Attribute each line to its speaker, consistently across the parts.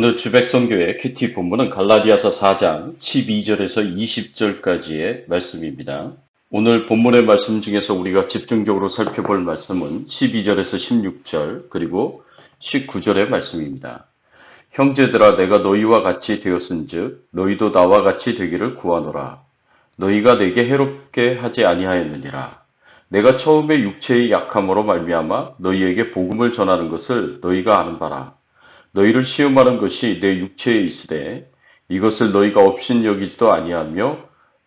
Speaker 1: 오늘 주백성교회 큐티 본문은 갈라디아서 4장 12절에서 20절까지의 말씀입니다. 오늘 본문의 말씀 중에서 우리가 집중적으로 살펴볼 말씀은 12절에서 16절 그리고 19절의 말씀입니다. 형제들아 내가 너희와 같이 되었은즉 너희도 나와 같이 되기를 구하노라. 너희가 내게 해롭게 하지 아니하였느니라. 내가 처음에 육체의 약함으로 말미암아 너희에게 복음을 전하는 것을 너희가 아는 바라. 너희를 시험하는 것이 내 육체에 있으되 이것을 너희가 업신여기지도 아니하며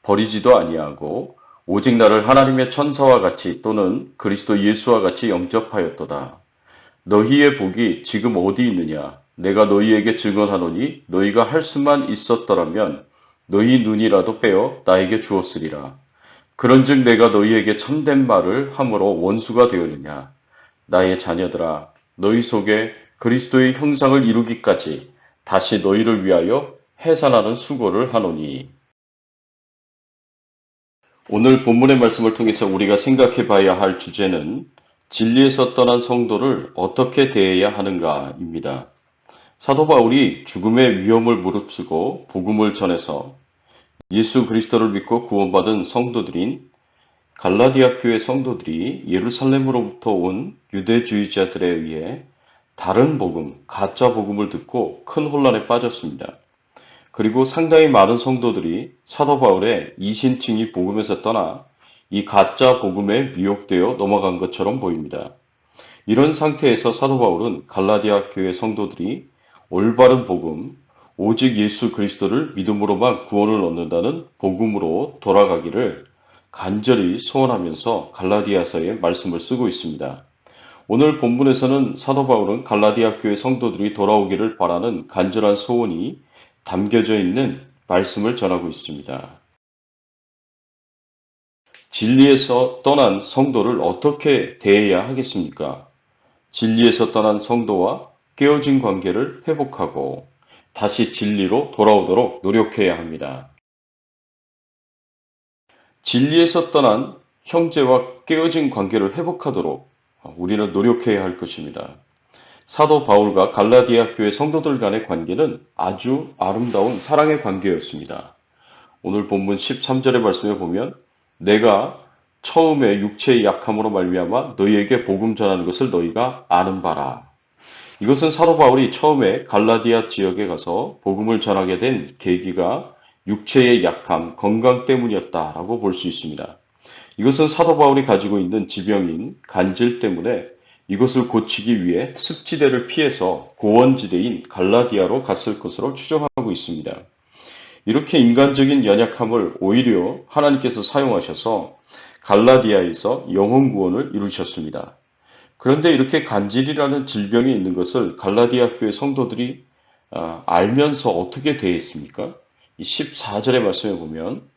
Speaker 1: 버리지도 아니하고 오직 나를 하나님의 천사와 같이 또는 그리스도 예수와 같이 영접하였도다. 너희의 복이 지금 어디 있느냐? 내가 너희에게 증언하노니 너희가 할 수만 있었더라면 너희 눈이라도 빼어 나에게 주었으리라. 그런즉 내가 너희에게 참된 말을 함으로 원수가 되었느냐? 나의 자녀들아, 너희 속에 그리스도의 형상을 이루기까지 다시 너희를 위하여 해산하는 수고를 하노니. 오늘 본문의 말씀을 통해서 우리가 생각해 봐야 할 주제는 진리에서 떠난 성도를 어떻게 대해야 하는가입니다. 사도 바울이 죽음의 위험을 무릅쓰고 복음을 전해서 예수 그리스도를 믿고 구원받은 성도들인 갈라디아 교회 성도들이 예루살렘으로부터 온 유대주의자들에 의해 다른 복음, 가짜 복음을 듣고 큰 혼란에 빠졌습니다. 그리고 상당히 많은 성도들이 사도 바울의 이신칭이 복음에서 떠나 이 가짜 복음에 미혹되어 넘어간 것처럼 보입니다. 이런 상태에서 사도 바울은 갈라디아 교회 성도들이 올바른 복음, 오직 예수 그리스도를 믿음으로만 구원을 얻는다는 복음으로 돌아가기를 간절히 소원하면서 갈라디아서에 말씀을 쓰고 있습니다. 오늘 본문에서는 사도 바울은 갈라디아 교회 성도들이 돌아오기를 바라는 간절한 소원이 담겨져 있는 말씀을 전하고 있습니다. 진리에서 떠난 성도를 어떻게 대해야 하겠습니까? 진리에서 떠난 성도와 깨어진 관계를 회복하고 다시 진리로 돌아오도록 노력해야 합니다. 진리에서 떠난 형제와 깨어진 관계를 회복하도록 우리는 노력해야 할 것입니다. 사도 바울과 갈라디아 교회 성도들 간의 관계는 아주 아름다운 사랑의 관계였습니다. 오늘 본문 13절의 말씀에 보면 내가 처음에 육체의 약함으로 말미암아 너희에게 복음 전하는 것을 너희가 아는 바라. 이것은 사도 바울이 처음에 갈라디아 지역에 가서 복음을 전하게 된 계기가 육체의 약함, 건강 때문이었다라고 볼 수 있습니다. 이것은 사도 바울이 가지고 있는 지병인 간질 때문에 이것을 고치기 위해 습지대를 피해서 고원지대인 갈라디아로 갔을 것으로 추정하고 있습니다. 이렇게 인간적인 연약함을 오히려 하나님께서 사용하셔서 갈라디아에서 영혼 구원을 이루셨습니다. 그런데 이렇게 간질이라는 질병이 있는 것을 갈라디아 교회 성도들이 알면서 어떻게 대했습니까? 이 14절의 말씀에 보면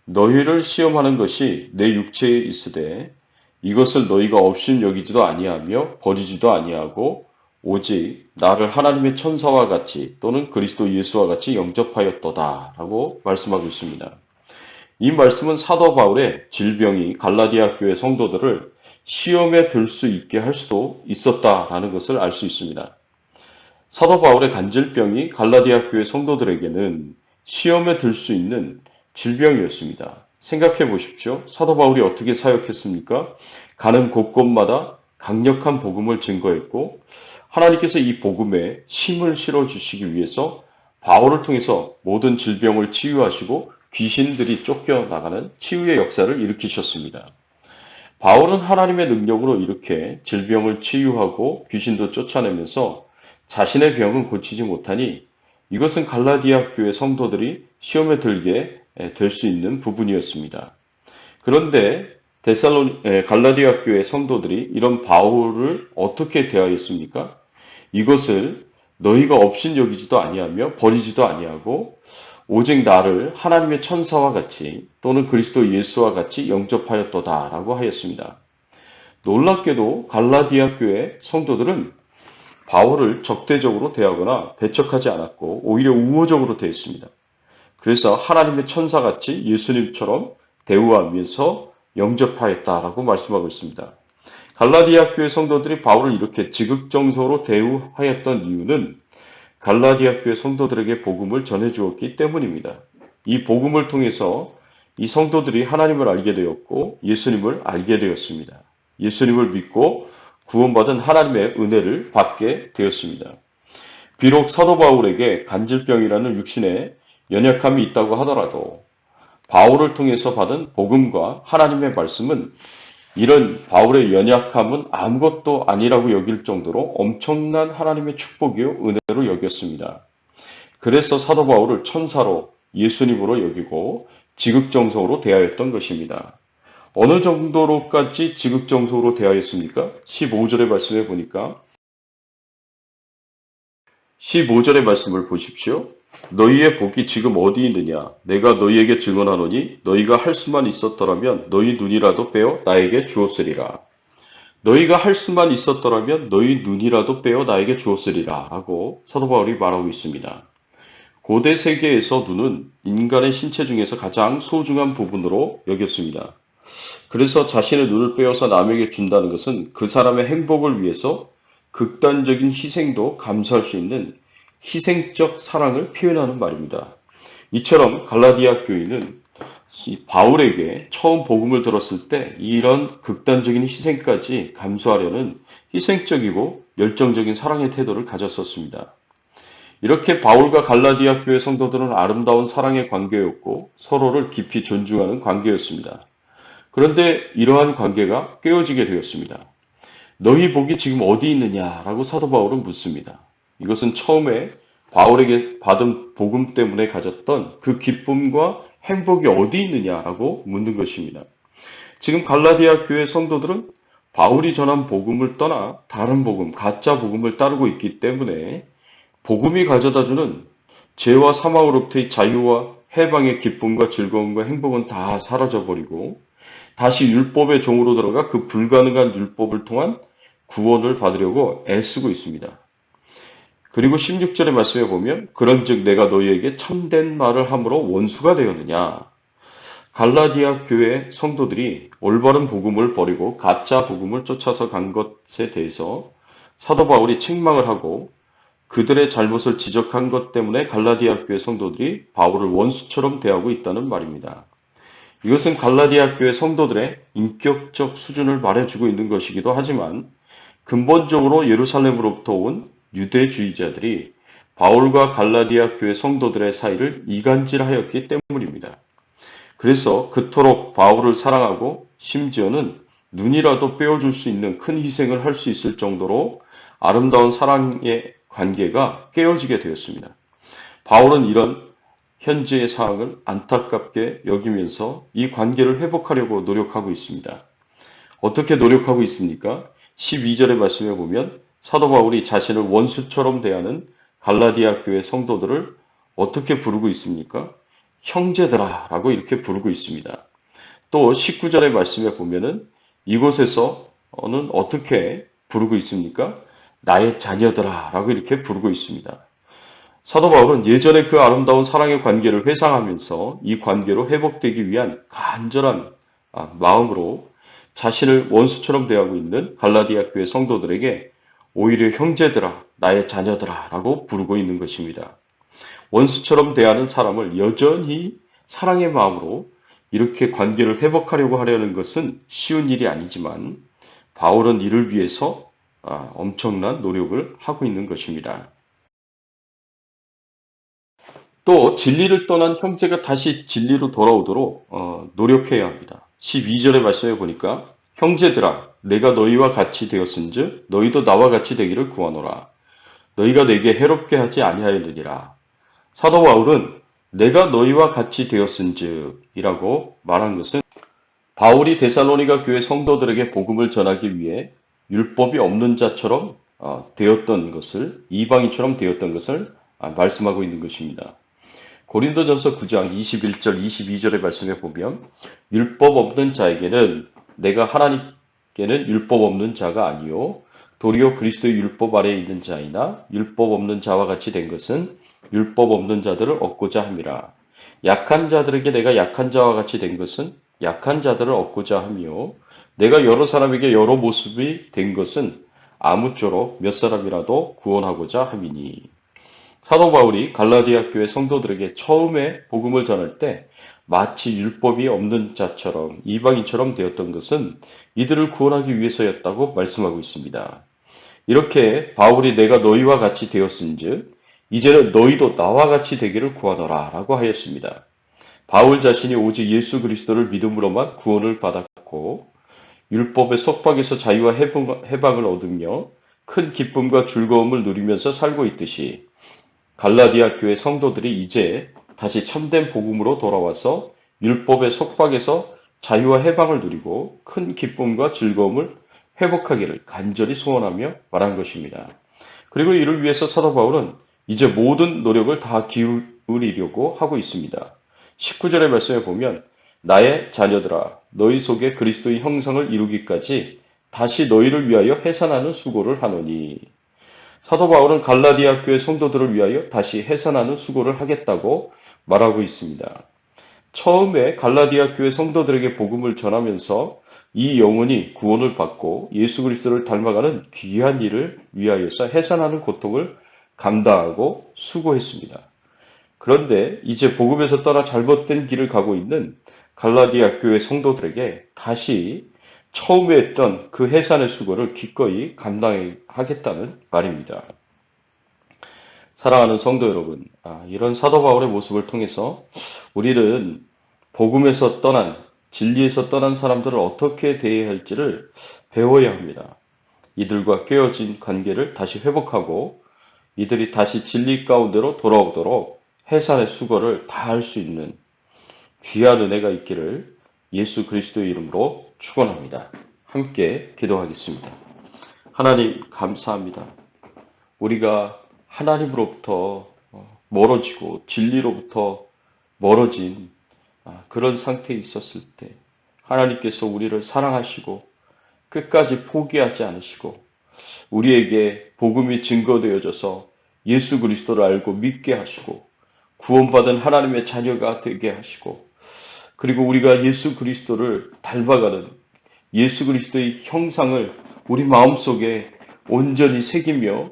Speaker 1: 너희를 시험하는 것이 내 육체에 있으되 이것을 너희가 없인 여기지도 아니하며 버리지도 아니하고 오직 나를 하나님의 천사와 같이 또는 그리스도 예수와 같이 영접하였도다 라고 말씀하고 있습니다. 이 말씀은 사도 바울의 질병이 갈라디아 교회 성도들을 시험에 들 수 있게 할 수도 있었다라는 것을 알 수 있습니다. 사도 바울의 간질병이 갈라디아 교회 성도들에게는 시험에 들 수 있는 질병이었습니다. 생각해 보십시오. 사도 바울이 어떻게 사역했습니까? 가는 곳곳마다 강력한 복음을 증거했고 하나님께서 이 복음에 힘을 실어주시기 위해서 바울을 통해서 모든 질병을 치유하시고 귀신들이 쫓겨나가는 치유의 역사를 일으키셨습니다. 바울은 하나님의 능력으로 이렇게 질병을 치유하고 귀신도 쫓아내면서 자신의 병은 고치지 못하니 이것은 갈라디아 교회 성도들이 시험에 들게 될 수 있는 부분이었습니다. 그런데 갈라디아 교회 성도들이 이런 바울을 어떻게 대하였습니까? 이것을 너희가 없인 여기지도 아니하며 버리지도 아니하고 오직 나를 하나님의 천사와 같이 또는 그리스도 예수와 같이 영접하였도다라고 하였습니다. 놀랍게도 갈라디아 교회 성도들은 바울을 적대적으로 대하거나 배척하지 않았고 오히려 우호적으로 대했습니다. 그래서 하나님의 천사같이 예수님처럼 대우하면서 영접하였다라고 말씀하고 있습니다. 갈라디아 교회 성도들이 바울을 이렇게 지극정성으로 대우하였던 이유는 갈라디아 교회 성도들에게 복음을 전해주었기 때문입니다. 이 복음을 통해서 이 성도들이 하나님을 알게 되었고 예수님을 알게 되었습니다. 예수님을 믿고 구원받은 하나님의 은혜를 받게 되었습니다. 비록 사도 바울에게 간질병이라는 육신의 연약함이 있다고 하더라도 바울을 통해서 받은 복음과 하나님의 말씀은 이런 바울의 연약함은 아무것도 아니라고 여길 정도로 엄청난 하나님의 축복이요 은혜로 여겼습니다. 그래서 사도 바울을 천사로 예수님으로 여기고 지극정성으로 대하였던 것입니다. 어느 정도로까지 지극정성으로 대하였습니까? 15절의 말씀에 보니까 15절의 말씀을 보십시오. 너희의 복이 지금 어디 있느냐? 내가 너희에게 증언하노니 너희가 할 수만 있었더라면 너희 눈이라도 빼어 나에게 주었으리라. 너희가 할 수만 있었더라면 너희 눈이라도 빼어 나에게 주었으리라 하고 사도 바울이 말하고 있습니다. 고대 세계에서 눈은 인간의 신체 중에서 가장 소중한 부분으로 여겼습니다. 그래서 자신의 눈을 빼어서 남에게 준다는 것은 그 사람의 행복을 위해서 극단적인 희생도 감수할 수 있는 희생적 사랑을 표현하는 말입니다. 이처럼 갈라디아 교인은 바울에게 처음 복음을 들었을 때 이런 극단적인 희생까지 감수하려는 희생적이고 열정적인 사랑의 태도를 가졌었습니다. 이렇게 바울과 갈라디아 교회 성도들은 아름다운 사랑의 관계였고 서로를 깊이 존중하는 관계였습니다. 그런데 이러한 관계가 깨어지게 되었습니다. 너희 복이 지금 어디 있느냐라고 사도 바울은 묻습니다. 이것은 처음에 바울에게 받은 복음 때문에 가졌던 그 기쁨과 행복이 어디 있느냐라고 묻는 것입니다. 지금 갈라디아 교회 성도들은 바울이 전한 복음을 떠나 다른 복음, 가짜 복음을 따르고 있기 때문에 복음이 가져다주는 죄와 사망으로부터의 자유와 해방의 기쁨과 즐거움과 행복은 다 사라져버리고 다시 율법의 종으로 들어가 그 불가능한 율법을 통한 구원을 받으려고 애쓰고 있습니다. 그리고 16절의 말씀에 보면 그런즉 내가 너희에게 참된 말을 함으로 원수가 되었느냐. 갈라디아 교회 성도들이 올바른 복음을 버리고 가짜 복음을 쫓아서 간 것에 대해서 사도 바울이 책망을 하고 그들의 잘못을 지적한 것 때문에 갈라디아 교회 성도들이 바울을 원수처럼 대하고 있다는 말입니다. 이것은 갈라디아 교회 성도들의 인격적 수준을 말해주고 있는 것이기도 하지만 근본적으로 예루살렘으로부터 온 유대주의자들이 바울과 갈라디아 교회 성도들의 사이를 이간질하였기 때문입니다. 그래서 그토록 바울을 사랑하고 심지어는 눈이라도 빼어줄 수 있는 큰 희생을 할 수 있을 정도로 아름다운 사랑의 관계가 깨어지게 되었습니다. 바울은 이런 현재의 상황을 안타깝게 여기면서 이 관계를 회복하려고 노력하고 있습니다. 어떻게 노력하고 있습니까? 12절의 말씀에 보면 사도 바울이 자신을 원수처럼 대하는 갈라디아 교회 성도들을 어떻게 부르고 있습니까? 형제들아 라고 이렇게 부르고 있습니다. 또 19절의 말씀에 보면은 이곳에서는 어떻게 부르고 있습니까? 나의 자녀들아 라고 이렇게 부르고 있습니다. 사도 바울은 예전의 그 아름다운 사랑의 관계를 회상하면서 이 관계로 회복되기 위한 간절한 마음으로 자신을 원수처럼 대하고 있는 갈라디아 교회 성도들에게 오히려 형제들아, 나의 자녀들아 라고 부르고 있는 것입니다. 원수처럼 대하는 사람을 여전히 사랑의 마음으로 이렇게 관계를 회복하려고 하려는 것은 쉬운 일이 아니지만 바울은 이를 위해서 엄청난 노력을 하고 있는 것입니다. 또 진리를 떠난 형제가 다시 진리로 돌아오도록 노력해야 합니다. 12절의 말씀에 보니까 형제들아 내가 너희와 같이 되었은즉 너희도 나와 같이 되기를 구하노라. 너희가 내게 해롭게 하지 아니하였느니라. 사도 바울은 내가 너희와 같이 되었은즉이라고 말한 것은 바울이 데살로니가 교회 성도들에게 복음을 전하기 위해 율법이 없는 자처럼 되었던 것을 이방인처럼 되었던 것을 말씀하고 있는 것입니다. 고린도전서 9장 21절 22절의 말씀에 보면 율법 없는 자에게는 내가 하나님께는 율법 없는 자가 아니요 도리어 그리스도의 율법 아래에 있는 자이나 율법 없는 자와 같이 된 것은 율법 없는 자들을 얻고자 함이라. 약한 자들에게 내가 약한 자와 같이 된 것은 약한 자들을 얻고자 하며 내가 여러 사람에게 여러 모습이 된 것은 아무쪼록 몇 사람이라도 구원하고자 함이니. 사도 바울이 갈라디아 교회 성도들에게 처음에 복음을 전할 때 마치 율법이 없는 자처럼 이방인처럼 되었던 것은 이들을 구원하기 위해서였다고 말씀하고 있습니다. 이렇게 바울이 내가 너희와 같이 되었은즉 이제는 너희도 나와 같이 되기를 구하노라 라고 하였습니다. 바울 자신이 오직 예수 그리스도를 믿음으로만 구원을 받았고 율법의 속박에서 자유와 해방을 얻으며 큰 기쁨과 즐거움을 누리면서 살고 있듯이 갈라디아 교회 성도들이 이제 다시 참된 복음으로 돌아와서 율법의 속박에서 자유와 해방을 누리고 큰 기쁨과 즐거움을 회복하기를 간절히 소원하며 말한 것입니다. 그리고 이를 위해서 사도 바울은 이제 모든 노력을 다 기울이려고 하고 있습니다. 19절의 말씀에 보면 나의 자녀들아 너희 속에 그리스도의 형상을 이루기까지 다시 너희를 위하여 해산하는 수고를 하노니 사도 바울은 갈라디아 교회 성도들을 위하여 다시 해산하는 수고를 하겠다고 말하고 있습니다. 처음에 갈라디아 교회 성도들에게 복음을 전하면서 이 영혼이 구원을 받고 예수 그리스도를 닮아가는 귀한 일을 위하여서 해산하는 고통을 감당하고 수고했습니다. 그런데 이제 복음에서 떠나 잘못된 길을 가고 있는 갈라디아 교회 성도들에게 다시 처음에 했던 그 해산의 수고를 기꺼이 감당하겠다는 말입니다. 사랑하는 성도 여러분, 이런 사도 바울의 모습을 통해서 우리는 복음에서 떠난, 진리에서 떠난 사람들을 어떻게 대해야 할지를 배워야 합니다. 이들과 깨어진 관계를 다시 회복하고 이들이 다시 진리 가운데로 돌아오도록 해산의 수고를 다할 수 있는 귀한 은혜가 있기를 예수 그리스도의 이름으로 축원합니다. 함께 기도하겠습니다. 하나님 감사합니다. 우리가 하나님으로부터 멀어지고 진리로부터 멀어진 그런 상태에 있었을 때 하나님께서 우리를 사랑하시고 끝까지 포기하지 않으시고 우리에게 복음이 증거되어져서 예수 그리스도를 알고 믿게 하시고 구원받은 하나님의 자녀가 되게 하시고 그리고 우리가 예수 그리스도를 닮아가는 예수 그리스도의 형상을 우리 마음속에 온전히 새기며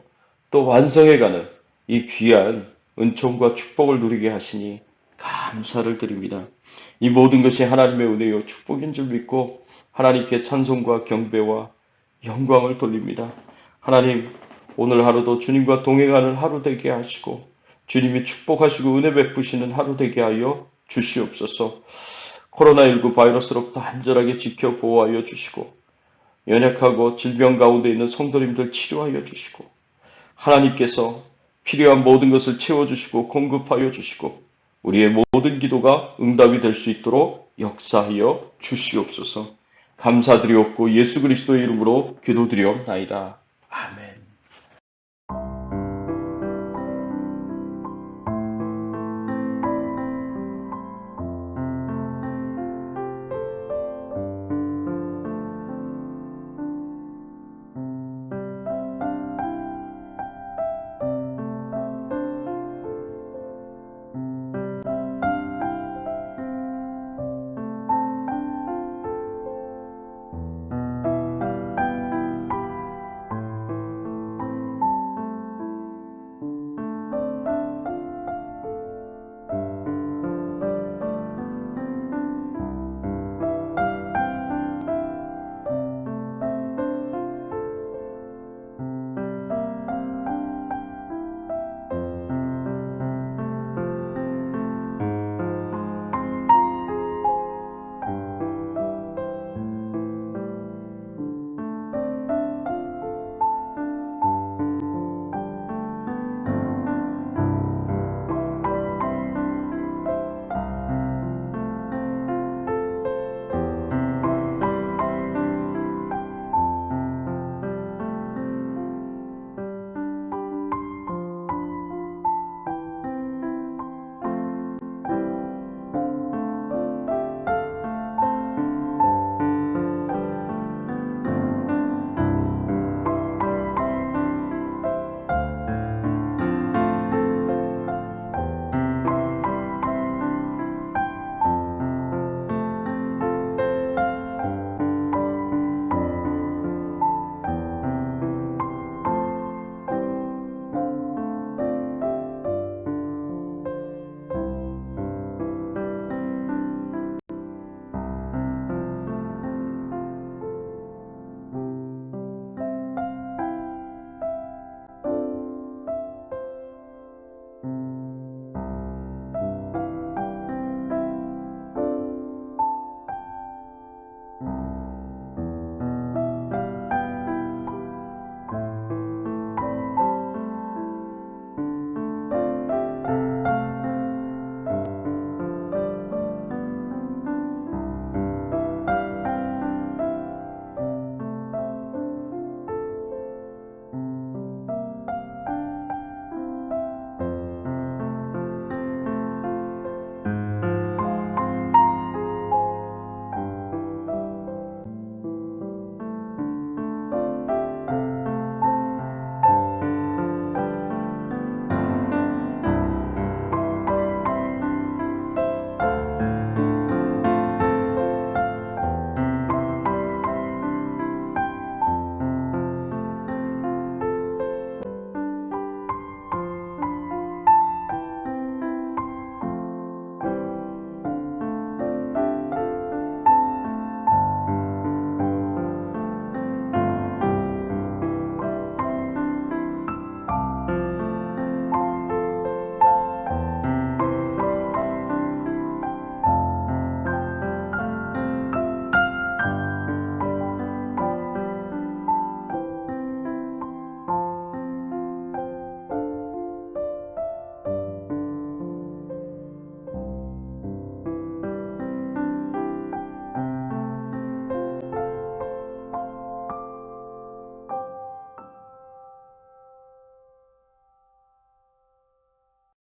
Speaker 1: 또 완성해가는 이 귀한 은총과 축복을 누리게 하시니 감사를 드립니다. 이 모든 것이 하나님의 은혜요 축복인 줄 믿고 하나님께 찬송과 경배와 영광을 돌립니다. 하나님 오늘 하루도 주님과 동행하는 하루 되게 하시고 주님이 축복하시고 은혜 베푸시는 하루 되게 하여 주시옵소서. 코로나19 바이러스로부터 안전하게 지켜 보호하여 주시고 연약하고 질병 가운데 있는 성도님들 치료하여 주시고 하나님께서 필요한 모든 것을 채워주시고 공급하여 주시고 우리의 모든 기도가 응답이 될 수 있도록 역사하여 주시옵소서. 감사드리옵고 예수 그리스도의 이름으로 기도드리옵나이다. 아멘.